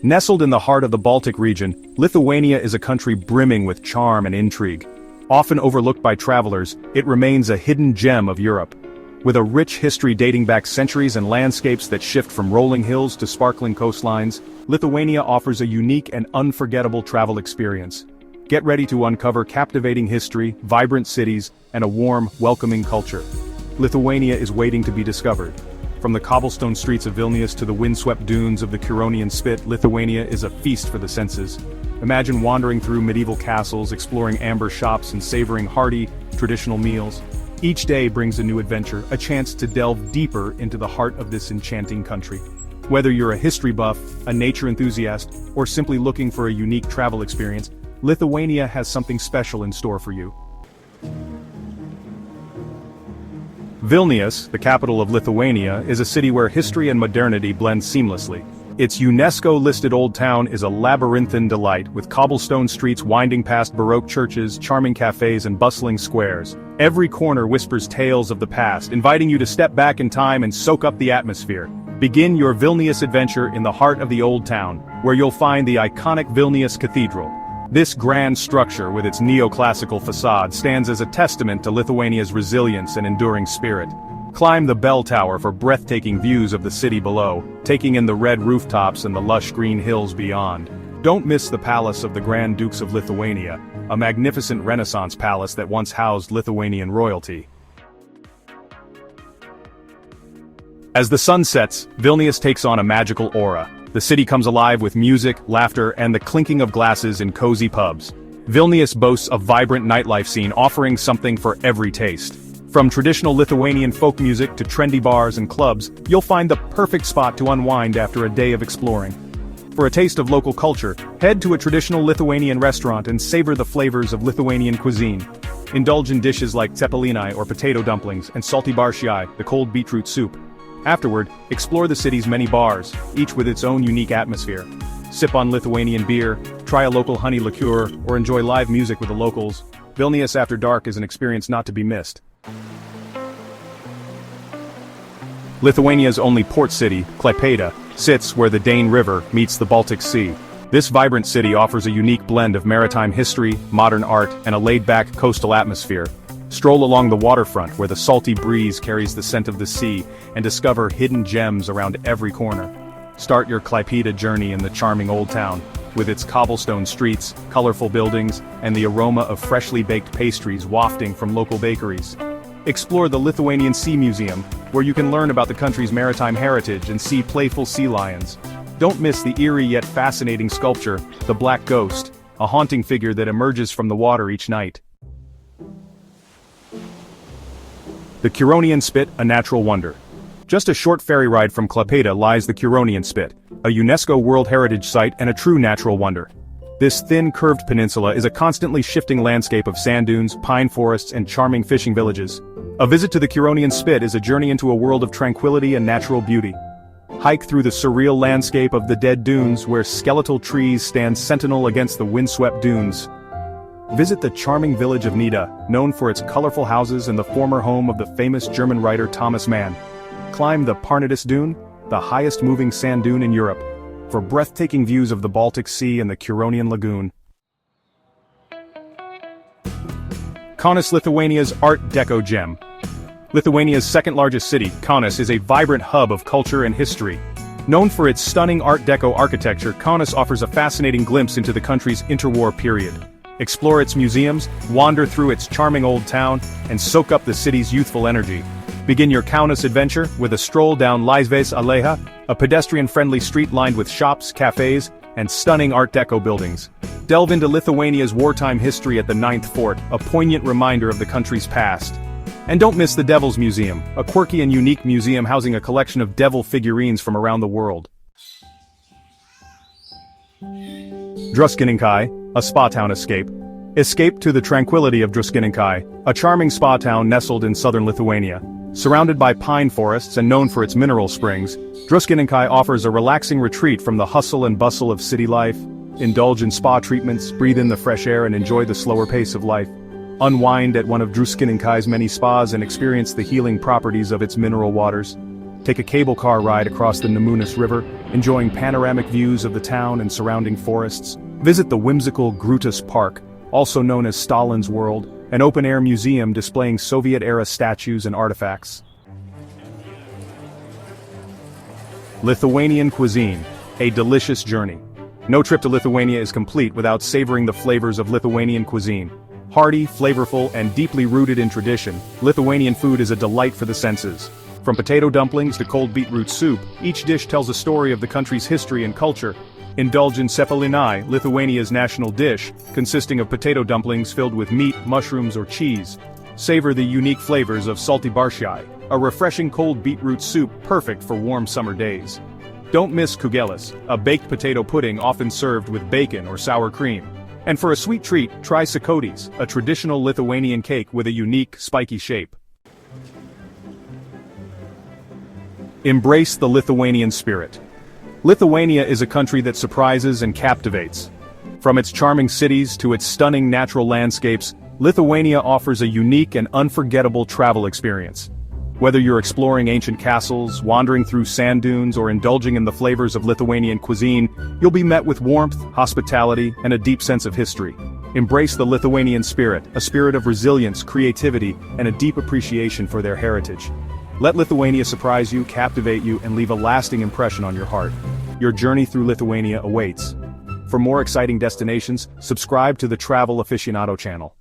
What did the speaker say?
Nestled in the heart of the Baltic region, Lithuania is a country brimming with charm and intrigue. Often overlooked by travelers, it remains a hidden gem of Europe. With a rich history dating back centuries and landscapes that shift from rolling hills to sparkling coastlines, Lithuania offers a unique and unforgettable travel experience. Get ready to uncover captivating history, vibrant cities, and a warm, welcoming culture. Lithuania is waiting to be discovered. From the cobblestone streets of Vilnius to the windswept dunes of the Curonian Spit, Lithuania is a feast for the senses. Imagine wandering through medieval castles, exploring amber shops, and savoring hearty, traditional meals. Each day brings a new adventure, a chance to delve deeper into the heart of this enchanting country. Whether you're a history buff, a nature enthusiast, or simply looking for a unique travel experience, Lithuania has something special in store for you. Vilnius, the capital of Lithuania, is a city where history and modernity blend seamlessly. Its UNESCO-listed old town is a labyrinthine delight, with cobblestone streets winding past Baroque churches, charming cafes, and bustling squares. Every corner whispers tales of the past, inviting you to step back in time and soak up the atmosphere. Begin your Vilnius adventure in the heart of the old town, where you'll find the iconic Vilnius Cathedral. This grand structure, with its neoclassical facade, stands as a testament to Lithuania's resilience and enduring spirit. Climb the bell tower for breathtaking views of the city below, taking in the red rooftops and the lush green hills beyond. Don't miss the Palace of the Grand Dukes of Lithuania, a magnificent Renaissance palace that once housed Lithuanian royalty. As the sun sets, Vilnius takes on a magical aura. The city comes alive with music, laughter, and the clinking of glasses in cozy pubs. Vilnius boasts a vibrant nightlife scene offering something for every taste. From traditional Lithuanian folk music to trendy bars and clubs, you'll find the perfect spot to unwind after a day of exploring. For a taste of local culture, head to a traditional Lithuanian restaurant and savor the flavors of Lithuanian cuisine. Indulge in dishes like cepelinai or potato dumplings and salty barščiai, the cold beetroot soup. Afterward, explore the city's many bars, each with its own unique atmosphere. Sip on Lithuanian beer, try a local honey liqueur, or enjoy live music with the locals. Vilnius after dark is an experience not to be missed. Lithuania's only port city, Klaipeda, sits where the Dane River meets the Baltic Sea. This vibrant city offers a unique blend of maritime history, modern art, and a laid-back coastal atmosphere. Stroll along the waterfront where the salty breeze carries the scent of the sea, and discover hidden gems around every corner. Start your Klaipeda journey in the charming old town, with its cobblestone streets, colorful buildings, and the aroma of freshly baked pastries wafting from local bakeries. Explore the Lithuanian Sea Museum, where you can learn about the country's maritime heritage and see playful sea lions. Don't miss the eerie yet fascinating sculpture, the Black Ghost, a haunting figure that emerges from the water each night. The Curonian Spit, a natural wonder. Just a short ferry ride from Klaipeda lies the Curonian Spit, a UNESCO World Heritage Site and a true natural wonder. This thin, curved peninsula is a constantly shifting landscape of sand dunes, pine forests, and charming fishing villages. A visit to the Curonian Spit is a journey into a world of tranquility and natural beauty. Hike through the surreal landscape of the dead dunes where skeletal trees stand sentinel against the windswept dunes. Visit the charming village of Nida, known for its colorful houses and the former home of the famous German writer Thomas Mann. Climb the Parnadis Dune, the highest moving sand dune in Europe, for breathtaking views of the Baltic Sea and the Curonian Lagoon. Kaunas, Lithuania's Art Deco gem. Lithuania's second-largest city, Kaunas is a vibrant hub of culture and history. Known for its stunning Art Deco architecture, Kaunas offers a fascinating glimpse into the country's interwar period. Explore its museums, wander through its charming old town, and soak up the city's youthful energy. Begin your Kaunas adventure with a stroll down Laisvės Alėja, a pedestrian-friendly street lined with shops, cafes, and stunning Art Deco buildings. Delve into Lithuania's wartime history at the Ninth Fort, a poignant reminder of the country's past. And don't miss the Devil's Museum, a quirky and unique museum housing a collection of devil figurines from around the world. Druskininkai, a spa town escape. Escape to the tranquility of Druskininkai, a charming spa town nestled in southern Lithuania. Surrounded by pine forests and known for its mineral springs, Druskininkai offers a relaxing retreat from the hustle and bustle of city life. Indulge in spa treatments, breathe in the fresh air, and enjoy the slower pace of life. Unwind at one of Druskininkai's many spas and experience the healing properties of its mineral waters. Take a cable car ride across the Nemunas River, enjoying panoramic views of the town and surrounding forests. Visit the whimsical Grutas Park, also known as Stalin's World, an open-air museum displaying Soviet-era statues and artifacts. Lithuanian cuisine, a delicious journey. No trip to Lithuania is complete without savoring the flavors of Lithuanian cuisine. Hearty, flavorful, and deeply rooted in tradition, Lithuanian food is a delight for the senses. From potato dumplings to cold beetroot soup, each dish tells a story of the country's history and culture. Indulge in cepelinai, Lithuania's national dish, consisting of potato dumplings filled with meat, mushrooms, or cheese. Savor the unique flavors of salty barshai, a refreshing cold beetroot soup perfect for warm summer days. Don't miss kugelis, a baked potato pudding often served with bacon or sour cream. And for a sweet treat, try sakotis, a traditional Lithuanian cake with a unique, spiky shape. Embrace the Lithuanian spirit. Lithuania is a country that surprises and captivates. From its charming cities to its stunning natural landscapes, Lithuania offers a unique and unforgettable travel experience. Whether you're exploring ancient castles, wandering through sand dunes, or indulging in the flavors of Lithuanian cuisine, you'll be met with warmth, hospitality, and a deep sense of history. Embrace the Lithuanian spirit, a spirit of resilience, creativity, and a deep appreciation for their heritage. Let Lithuania surprise you, captivate you, and leave a lasting impression on your heart. Your journey through Lithuania awaits. For more exciting destinations, subscribe to the Travel Aficionado channel.